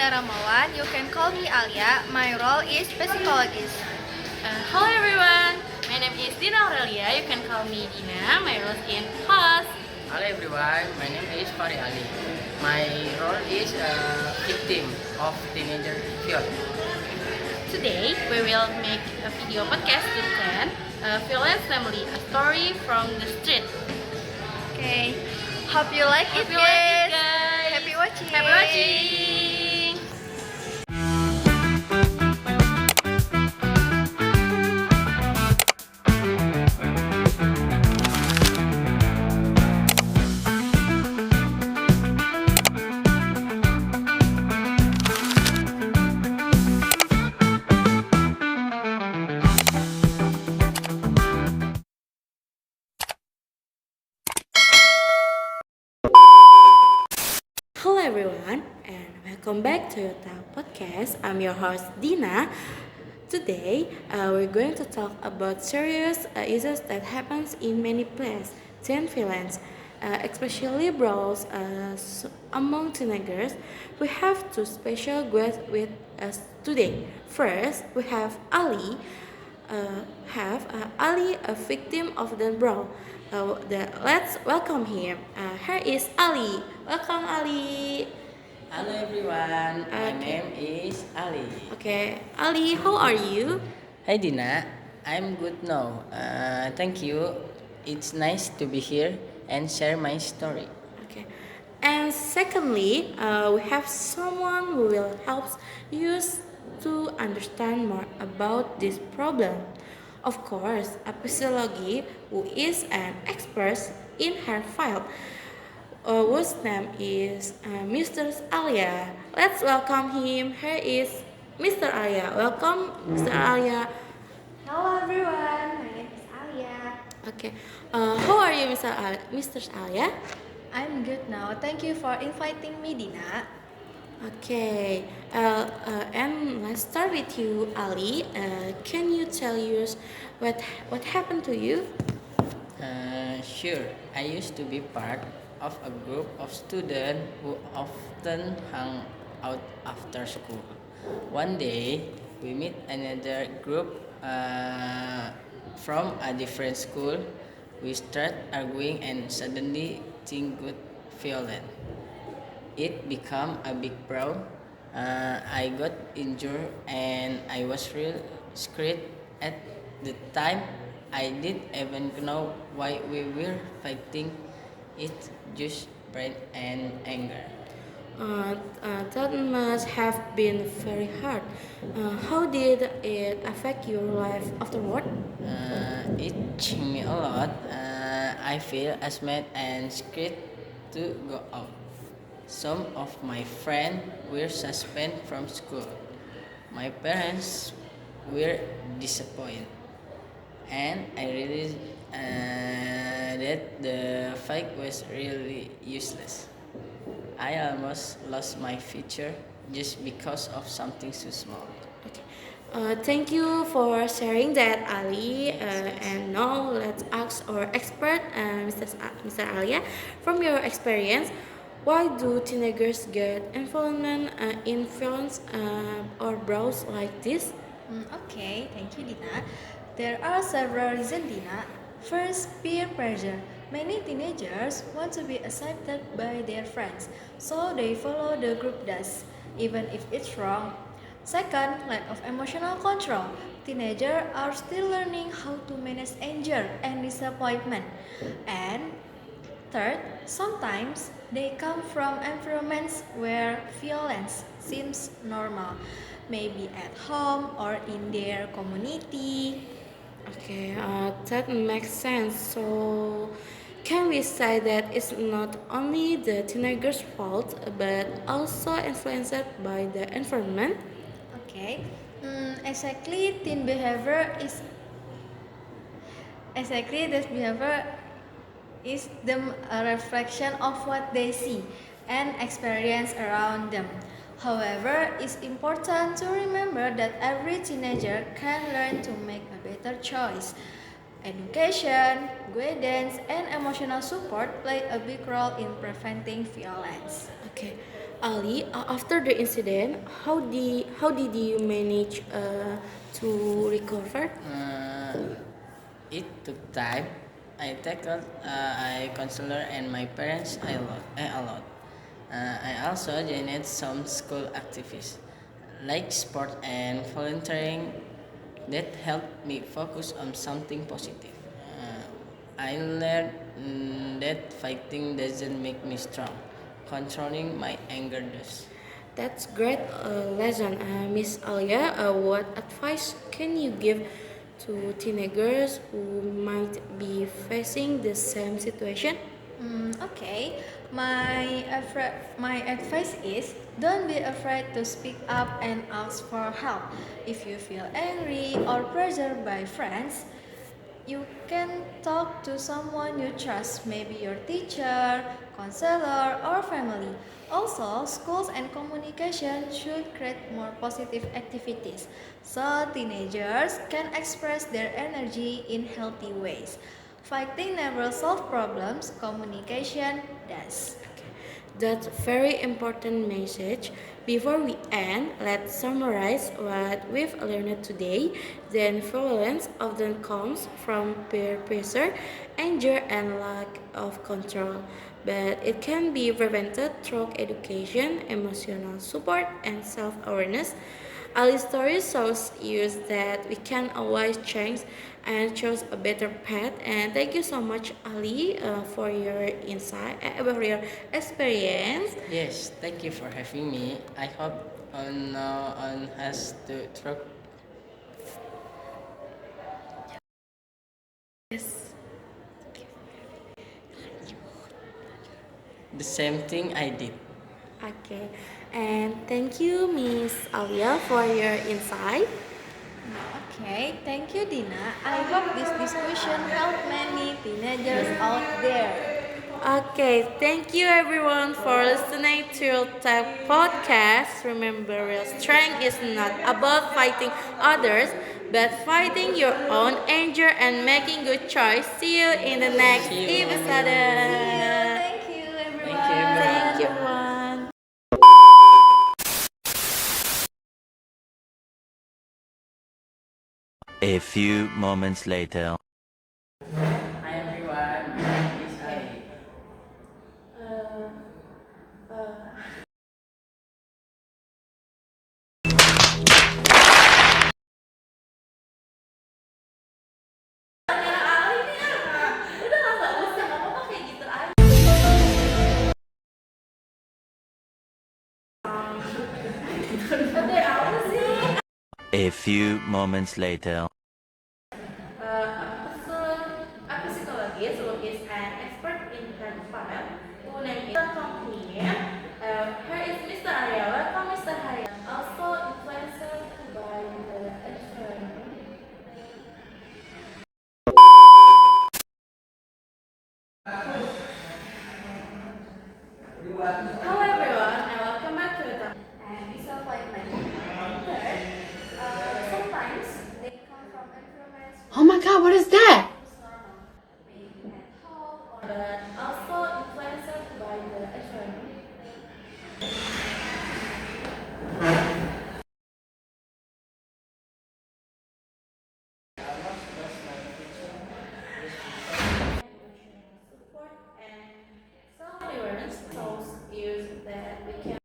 Alia Ramawan. You can call me Alia. My role is psychologist. Hello everyone, my name is Dina Aurelia. You can call me Dina. My role in host. Hello everyone, my name is Fari Ali. My role is a victim of teenager violence. Today we will make a video podcast to 10 Violence Family, a story from the street. Okay. Hope you like it, Hope you like it, guys. guys. Happy watching. Happy watching. Hello everyone and welcome back to Yota Podcast. I'm your host Dina. Today we're going to talk about serious issues that happens in many places, teen violence, especially brawls among teenagers. We have two special guests with us today. First, we have Ali. Ali, a victim of the brawl. Let's welcome him. Here is Ali. Welcome, Ali. Hello everyone, my Okay. name is Ali. Okay, Ali, how are you? Hi Dina, I'm good now. Thank you. It's nice to be here and share my story. Okay. And secondly, we have someone who will help you to understand more about this problem. Of course, a psychology who is an expert in her field, whose name is Mr. Alia. Let's welcome him. Here is Mr. Alia. Welcome, Mr. Alia. Hello everyone. My name is Alia. Okay. How are you, Mr. Alia? I'm good now. Thank you for inviting me, Dina. Okay, and let's start with you, Ali. Can you tell us what happened to you? Sure, I used to be part of a group of students who often hung out after school. One day, we meet another group from a different school. We start arguing and suddenly things got violent. It became a big brawl. I got injured and I was real scared at the time. I didn't even know why we were fighting. It just pride and anger. That must have been very hard. How did it affect your life afterward? It changed me a lot. I feel ashamed and scared to go out. Some of my friends were suspended from school. My parents were disappointed, and I realized that the fight was really useless. I almost lost my future just because of something so small. Okay. Thank you for sharing that, Ali. And now let's ask our expert, Mr. Alia, from your experience, why do teenagers get involvement in films or brawls like this? Okay, thank you, Dina. There are several reasons, Dina. First, peer pressure. Many teenagers want to be accepted by their friends, so they follow the group does, even if it's wrong. Second, lack of emotional control. Teenagers are still learning how to manage anger and disappointment. And third, sometimes they come from environments where violence seems normal, maybe at home or in their community. Okay, that makes sense. So, can we say that it's not only the teenager's fault, but also influenced by the environment? Okay, exactly. Teen behavior is exactly this behavior is a reflection of what they see and experience around them. However, it's important to remember that every teenager can learn to make a better choice. Education, guidance, and emotional support play a big role in preventing violence. Okay. Ali, after the incident, how did you manage to recover? It took time. I counselor and my parents a lot. I also joined some school activities like sport and volunteering that helped me focus on something positive. I learned that fighting doesn't make me strong. Controlling my anger does. That's great lesson, Miss Alia. What advice can you give to teenagers who might be facing the same situation? Okay, my advice is don't be afraid to speak up and ask for help. If you feel angry or pressured by friends, you can talk to someone you trust, maybe your teacher, counselor, or family. Also, schools and communication should create more positive activities so teenagers can express their energy in healthy ways. Fighting never solves problems, communication does. That's very important message. Before we end, let's summarize what we've learned today. Then violence often comes from peer pressure, anger, and lack of control. But it can be prevented through education, emotional support, and self-awareness. Ali story shows you that we can always change and choose a better path. And thank you so much, Ali, for your insight, for your experience. Yes, thank you for having me. I hope on has to talk Yes. the same thing I did. Okay, and thank you, Miss Alia, for your insight. Okay, thank you, Dina. I hope this discussion helped many teenagers out there. Okay, thank you everyone for listening to the podcast. Remember, real strength is not about fighting others, but fighting your own anger and making good choice. See you in the next See you. episode. See you. Thank you, Thank you, everyone. Thank everyone. you, everyone. A few moments later. Hi everyone, my name is Ali. A few moments later. A psychologist who is an expert in pedophile who name is company. Here is Mr. Arya. Welcome, Mr. Arya. Also influenced by the expert. Hello everyone, and welcome back to the talk. And it's not like my sometimes they come from environments Oh my god, what is that? maybe at home or But also influenced by the expert. Support and self-awareness tools use that we can.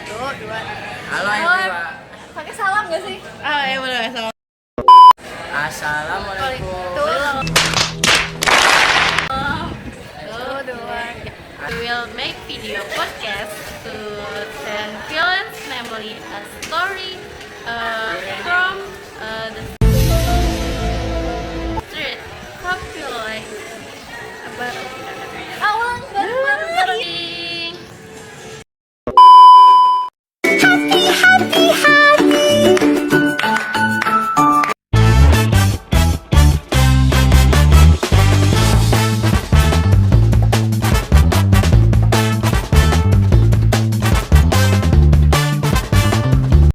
Halo everyone. pakai salam gak sih? Ah, ya boleh sama. Assalamualaikum. We will make video podcast to tell violence, namely a story from the